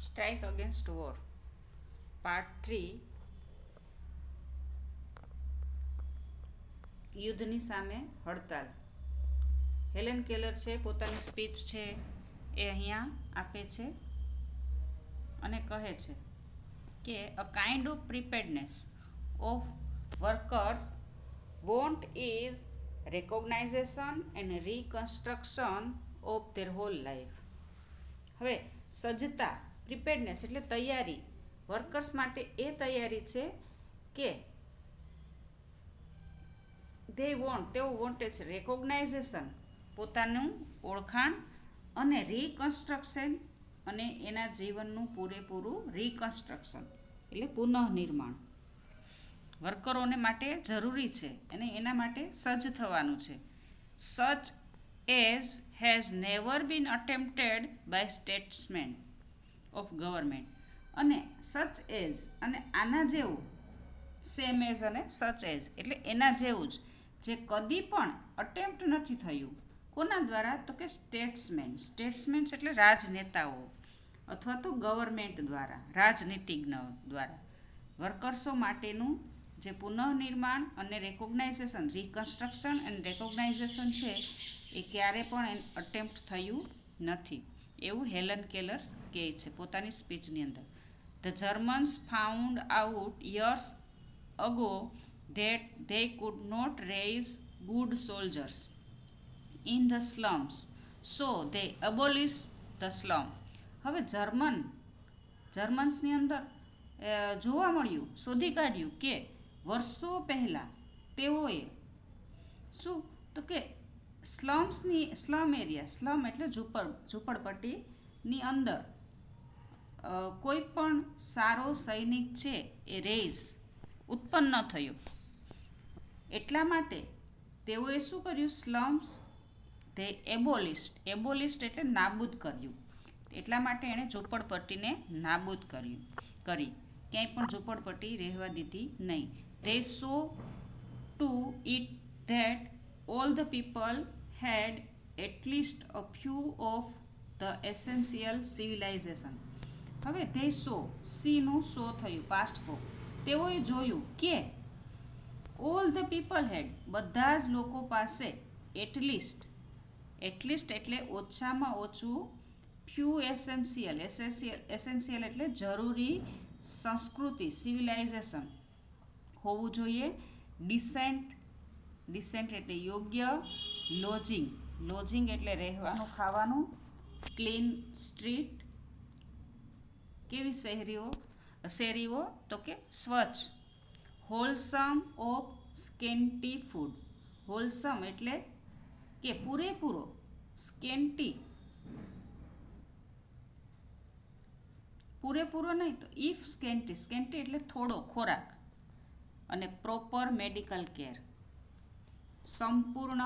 Strike against war part 3 યુદ્ધની સામે હડતાલ. હેલેન કેલર છે પોતાની સ્પીચ છે એ અહીંયા આપે છે અને કહે છે કે a kind of preparedness of workers want is recognisation and reconstruction of their hall life. હવે સજ્જતા, પ્રિપેર્ડનેસ એટલે તૈયારી. વર્કર્સ માટે એ તૈયારી છે કે તેઓ વોન્ટે છે રેકોગ્નાઇઝેશન પોતાનું ઓળખાણ અને રિકન્સ્ટ્રક્શન અને એના જીવનનું પૂરેપૂરું રિકન્સ્ટ્રક્શન એટલે પુનઃનિર્માણ વર્કરોને માટે જરૂરી છે અને એના માટે સજ્જ થવાનું છે. Such as has never been attempted by statesman of government. અને સચ એઝ અને આના જેવું, સેમ એઝ અને સચ એઝ એટલે એના જેવું જ, જે કદી પણ અટેમ્પ્ટ નથી થયું. કોના દ્વારા? તો કે સ્ટેટ્સમેન. સ્ટેટ્સમેન એટલે રાજનેતાઓ અથવા તો ગવર્મેન્ટ દ્વારા, રાજનીતિજ્ઞ દ્વારા. વર્કર્સો માટેનું જે પુનઃનિર્માણ અને રેકોગ્નાઇઝેશન, રિકન્સ્ટ્રક્શન એન્ડ રેકોગ્નાઇઝેશન છે એ ક્યારે પણ અટેમ્પ્ટ થયું નથી એવું હેલન કેલર કહે છે પોતાની સ્પીચની અંદર. The Germans found out years ago that they could not raise good soldiers in the slums, so they abolished the slum. હવે જર્મન્સની અંદર જોવા મળ્યું, શોધી કાઢ્યું કે વર્ષો પહેલા તેઓએ શું તો કે સ્લમ એરિયા, સ્લમ એટલે ઝૂંપડપટ્ટીની અંદર કોઈ પણ સારો સૈનિક છે એ ઉત્પન્ન ન થયો. એટલા માટે તેઓએ શું કર્યું? સ્લમ્સ તે એબોલિસ્ટ એટલે નાબૂદ કર્યું. એટલા માટે એણે ઝૂંપડપટ્ટીને નાબૂદ કરી. ક્યાંય પણ ઝૂંપડપટ્ટી રહેવા દીધી નહીં. They saw to it that all the people had at least a few of the essential civilization. હવે they saw, see નું સો થયું પાસ્ટ ફોર્મ. તેઓએ જોયું કે all the people had બધા જ લોકો પાસે એટલીસ્ટ એટલે ઓછામાં ઓછું few essential એટલે જરૂરી સંસ્કૃતિ, સિવિલાઇઝેશન હોવું જોઈએ. ડિસેન્ટ એટલે યોગ્ય. લોજિંગ એટલે રહેવાનું ખાવાનું. ક્લીન સ્ટ્રીટ, કેવી શેરીઓ તો કે સ્વચ્છ. Wholesome of scanty food. Wholesome એટલે કે પૂરેપૂરો. સ્કેન્ટી પૂરેપૂરો નહીં તો ઇફ સ્કેન્ટી એટલે થોડો ખોરાક. અને પ્રોપર મેડિકલ કેર, સંપૂર્ણ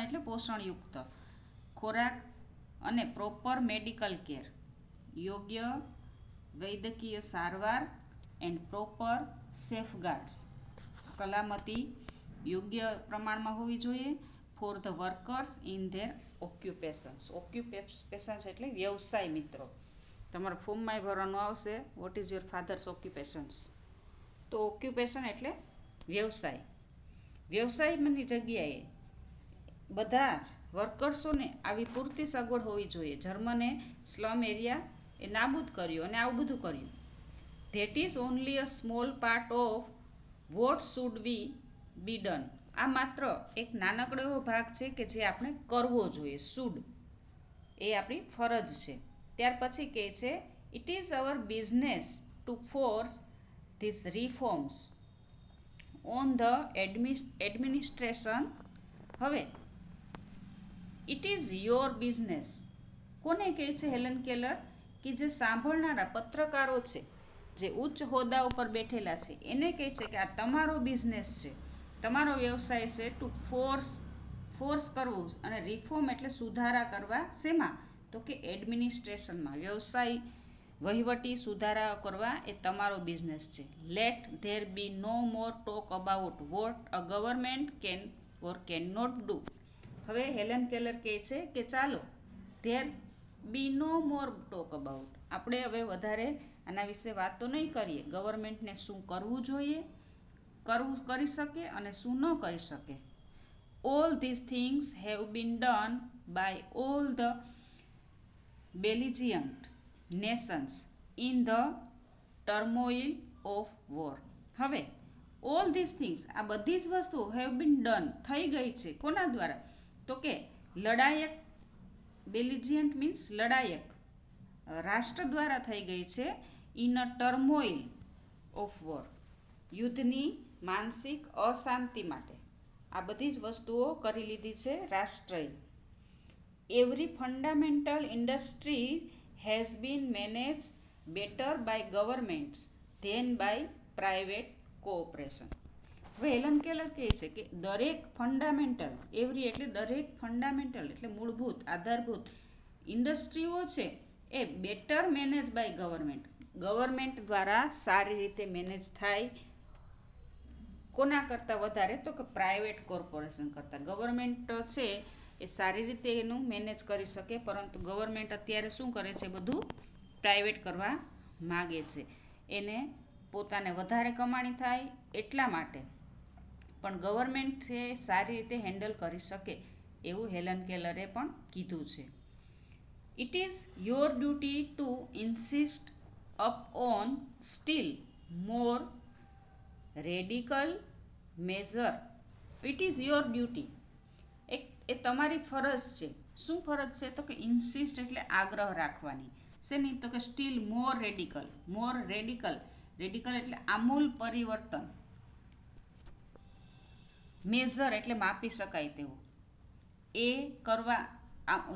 એટલે પોષણયુક્ત ખોરાક અને પ્રોપર મેડિકલ કેર યોગ્ય વૈદ્યકીય સારવાર. એન્ડ પ્રોપર સેફગાર્ડ્સ સલામતી યોગ્ય પ્રમાણમાં હોવી જોઈએ. For the workers in their occupations. Occupations એટલે વ્યવસાય. મિત્રો તમારા ફોર્મમાં ભરવાનું આવશે what is your father's occupations. તો ઓક્યુપેશન એટલે વ્યવસાય. વ્યવસાયની જગ્યાએ બધા જ વર્કર્સોને આવી પૂરતી સગવડ હોવી જોઈએ. જર્મને સ્લમ એરિયા એ નાબૂદ કર્યો અને આવું બધું કર્યું. That is only a small part of what should be done. આ માત્ર એક નાનકડો એવો ભાગ છે કે જે આપણે કરવો જોઈએ. શુડ એ આપણી ફરજ છે. ત્યાર પછી કહે છે it is our business to force this reforms on the administration. હવે ઇટ ઇઝ યોર બિઝનેસ કોને કહે છે હેલન કેલર? કે જે સાંભળનારા પત્રકારો છે, જે ઉચ્ચ હોદ્દા ઉપર બેઠેલા છે, એને કહે છે કે આ તમારો બિઝનેસ છે, તમારો વ્યવસાય છે. ટુ ફોર્સ કરવું અને રિફોર્મ એટલે સુધારા કરવા. શેમાં? તો કે એડમિનિસ્ટ્રેશનમાં. વ્યવસાય વહીવટી સુધારા કરવા એ તમારો બિઝનેસ છે. Let there be no more talk about what a government can or can not do. હવે હેલન કેલર કહે છે કે ચાલો there be no more talk about. આપણે હવે વધારે આના વિશે વાત તો નહીં કરીએ. ગવર્મેન્ટને શું કરવું જોઈએ, કરી શકે અને શું ન કરી શકે. All these things have been done by all the belligerent nations in the turmoil of war. હવે all these things, આ બધી જ વસ્તુઓ have been done, થઈ ગઈ છે. કોના દ્વારા? તો કે લડાયક, બેલિજિયન્ટ મીન્સ લડાયક, રાષ્ટ્ર દ્વારા થઈ ગઈ છે. In a turmoil of war, યુદ્ધની માનસિક અશાંતિ માટે આ બધી જ વસ્તુઓ કરી લીધી છે રાષ્ટ્રએ. Every fundamental industry has been manage better by governments than by private cooperation. હવે હેલન કેલર કહે છે કે દરેક ફંડામેન્ટલ, એવરી એટલે દરેક, ફંડામેન્ટલ એટલે મૂળભૂત, આધારભૂત ઇન્ડસ્ટ્રીઓ છે એ better manage by government, government દ્વારા સારી રીતે મેનેજ થાય. કોના કરતાં વધારે? તો કે પ્રાઇવેટ કોર્પોરેશન કરતાં. ગવર્મેન્ટ છે એ સારી રીતે એનું મેનેજ કરી શકે, પરંતુ ગવર્મેન્ટ અત્યારે શું કરે છે? બધું પ્રાઇવેટ કરવા માગે છે. એને પોતાને વધારે કમાણી થાય એટલા માટે. પણ ગવર્મેન્ટ છે સારી રીતે હેન્ડલ કરી શકે એવું હેલન કેલરે પણ કીધું છે. It is your duty to insist upon still more radical measure. It is your duty. એ તમારી ફરજ છે. શું ફરજ છે? તો કે ઇન્સિસ્ટ એટલે આગ્રહ રાખવાની. શેની? તો કે સ્ટીલ મોર રેડિકલ. મોર રેડિકલ, રેડિકલ એટલે આમૂલ પરિવર્તન. મેઝર એટલે માપી શકાય તેવું. એ કરવા,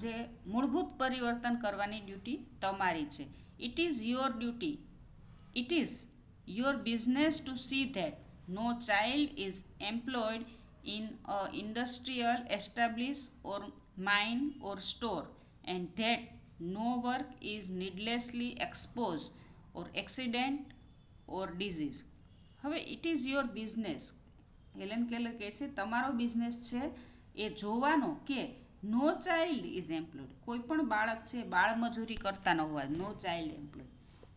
જે મૂળભૂત પરિવર્તન કરવાની ડ્યુટી તમારી છે. It is your duty. It is your business to see that no child is employed in a industrial establish or mine or store, and that no work is needlessly exposed or accident or disease. હવે it is your business, Helen Keller કહે છે તમારો business છે એ જોવાનો કે નો child is employed, કોઈ પણ બાળક છે બાળમજૂરી કરતા ન હોવા, નો ચાઇલ્ડ એમ્પ્લોયડ,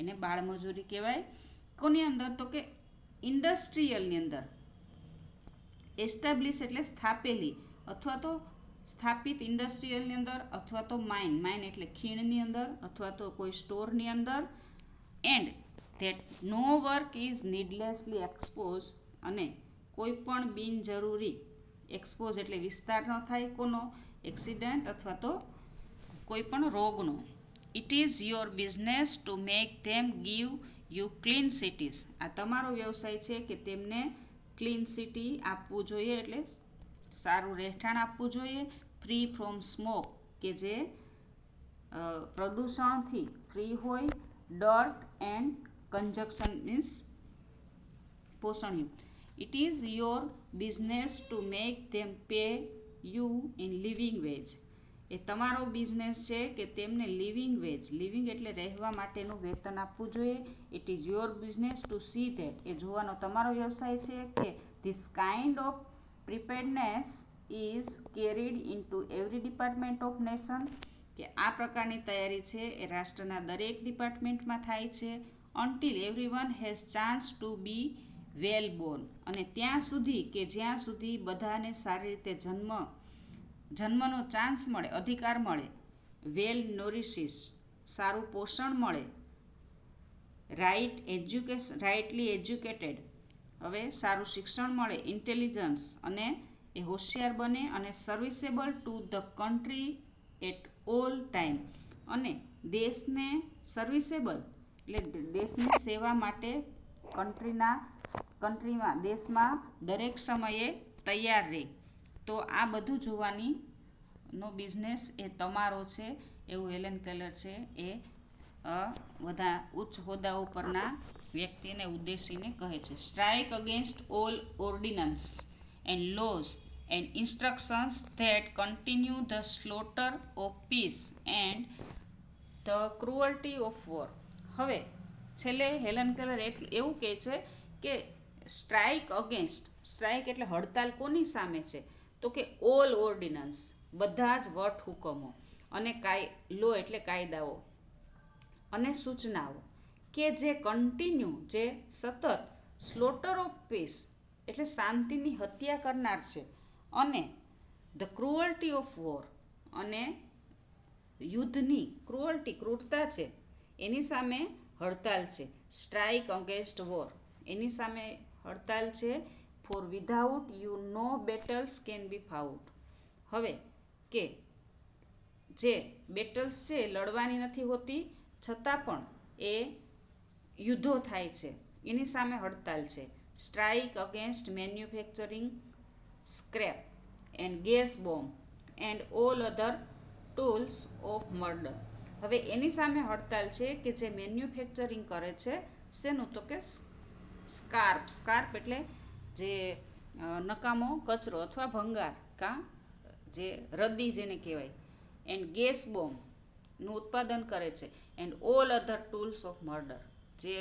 એને બાળમજૂરી કહેવાય. કોની અંદર? તો કે ઇન્ડસ્ટ્રીયલની અંદર. એસ્ટાબ્લિશ એટલે સ્થાપેલી અથવા તો સ્થાપિત ઇન્ડસ્ટ્રીયલની અંદર, અથવા તો માઇન, માઇન એટલે ખીણની અંદર, અથવા તો કોઈ સ્ટોરની અંદર. And that no work is needlessly expose, અને કોઈ પણ બિનજરૂરી, એક્સપોઝ એટલે વિસ્તાર ન થાય કોનો? એક્સિડન્ટ અથવા તો કોઈ પણ રોગનો. It is your business to make them give you clean cities. આ તમારો વ્યવસાય છે કે તેમને ક્લીન સિટી આપવું જોઈએ, એટલે સારું રહેઠાણ આપવું જોઈએ. ફ્રી ફ્રોમ સ્મોક, કે જે પ્રદૂષણથી ફ્રી હોય. ડર્ટ એન્ડ કન્જક્શન મીન્સ પોષણયુક્ત. It is your business to make them pay you in living wage. એ તમારો બિઝનેસ છે કે તેમને લિવિંગ વેજ, લિવિંગ એટલે રહેવા માટેનું વેતન આપવું જોઈએ. It is your business to see that, એ જોવાનો તમારો વ્યવસાય છે કે this kind of preparedness is carried into every department of nation, કે આ પ્રકારની તૈયારી છે એ રાષ્ટ્રના દરેક ડિપાર્ટમેન્ટમાં થાય છે. Until everyone has chance to be well born, અને ત્યાં સુધી કે જ્યાં સુધી બધાને સારી રીતે જન્મનો ચાન્સ મળે, અધિકાર મળે. વેલ નોરિશિસ, સારું પોષણ મળે. રાઇટલી એજ્યુકેટેડ, હવે સારું શિક્ષણ મળે. ઇન્ટેલિજન્સ, અને એ હોશિયાર બને. અને serviceable to the country at all time, અને દેશને સર્વિસેબલ એટલે દેશની સેવા માટે કન્ટ્રીમાં, દેશમાં દરેક સમયે તૈયાર રહે. તો આ બધું જોવાની નો બિઝનેસ એ તમારો છે એવું હેલન કેલર છે એ બધા ઉચ્ચ હોદ્દાઓ પરના વ્યક્તિને ઉદ્દેશીને કહે છે. Strike against all ordnance and lose and instructions that continue the slaughter of peace and the cruelty of war. હવે છેલ્લે હેલન કેલર એવું કહે છે કે સ્ટ્રાઇક અગેન્સ્ટ, સ્ટ્રાઇક એટલે હડતાલ કોની સામે છે? તો કે ઓલ ઓર્ડિનન્સ, બધા જ વટહુકમો અને લો એટલે કાયદાઓ અને સૂચનાઓ કે જે કન્ટિન્યુ, જે સતત સ્લોટર ઓફ પીસ એટલે શાંતિની હત્યા કરનાર છે, અને ધ ક્રુઅલ્ટી ઓફ વોર અને યુદ્ધની ક્રૂરતા છે એની સામે હડતાલ છે. સ્ટ્રાઇક અગેન્સ્ટ વોર એની સામે હડતાલ છે. For without you no battles can be fought. હવે કે જે બેટલ્સ છે લડવાની નથી હોતી, છતાં પણ એ યુદ્ધો થાય છે, એની સામે હડતાલ છે. Strike against manufacturing scrap and gas bomb and all other tools of murder. હવે એની સામે હડતાલ છે કે જે મેન્યુફેક્ચરિંગ કરે છે શેનું, તો કે સ્કાર્પ એટલે જે નકામો કચરો અથવા ભંગાર કાં જે રદ્દી જેને કહેવાય, એન્ડ ગેસ બોમ્બનું ઉત્પાદન કરે છે, and all other tools of murder, જે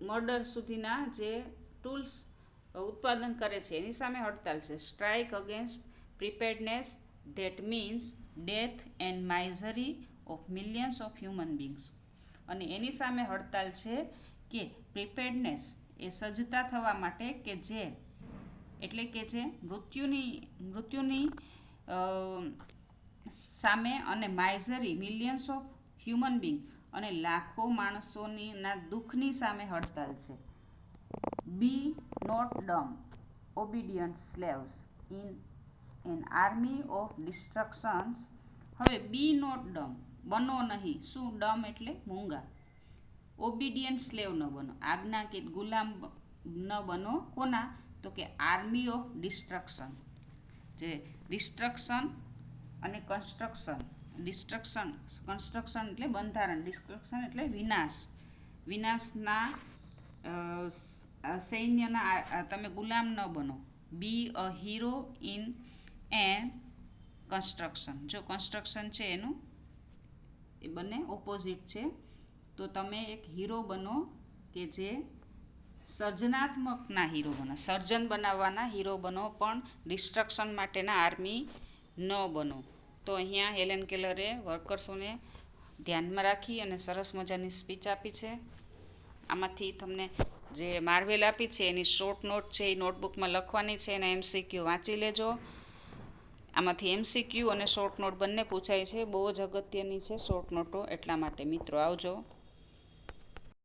મર્ડર સુધીના જે ટૂલ્સ ઉત્પાદન કરે છે એની સામે હડતાલ છે. Strike against preparedness that means death and misery of millions of human beings. અને એની સામે હડતાલ છે કે પ્રિપેર્ડનેસ એ સજ્જતા થવા માટે કે જે એટલે કે જે મૃત્યુની સામે, અને misery millions of human being અને લાખો માણસોની ના દુઃખની સામે હડતાલ છે. Be not dumb obedient slaves in an army of destructions. હવે બી નોટ ડમ બનો નહીં, શું ડમ એટલે મૂંગા, ઓબિડિયન્ટ સ્લેવ ન બનો, આજ્ઞાકીત ગુલામ ન બનો. કોના, તો કે આર્મી ઓફ ડિસ્ટ્રક્શન. જે ડિસ્ટ્રક્શન અને કન્સ્ટ્રક્શન, કન્સ્ટ્રક્શન એટલે બંધારણ, ડિસ્ટ્રક્શન એટલે વિનાશના સૈન્યના તમે ગુલામ ન બનો. બી અ હીરો ઇન એન કન્સ્ટ્રક્શન. જો કન્સ્ટ્રક્શન છે એનું એ બંને ઓપોઝિટ છે, તો તમે એક હીરો બનો કે જે સર્જનાત્મકના હીરો બનો, સર્જન બનાવવાના હીરો બનો, પણ ડિસ્ટ્રક્શન માટેના આર્મી ન બનો. તો અહીંયા હેલેન કેલરે વર્કર્સોને ધ્યાનમાં રાખી અને સરસ મજાની સ્પીચ આપી છે. આમાંથી તમને જે માર્વેલ આપી છે એની શોર્ટ નોટ છે એ નોટબુકમાં લખવાની છે, એના MCQ વાંચી લેજો. આમાંથી MCQ અને શોર્ટ નોટ બંને પૂછાય છે, બહુ જ અગત્યની છે શોર્ટ નોટો, એટલા માટે મિત્રો આવજો.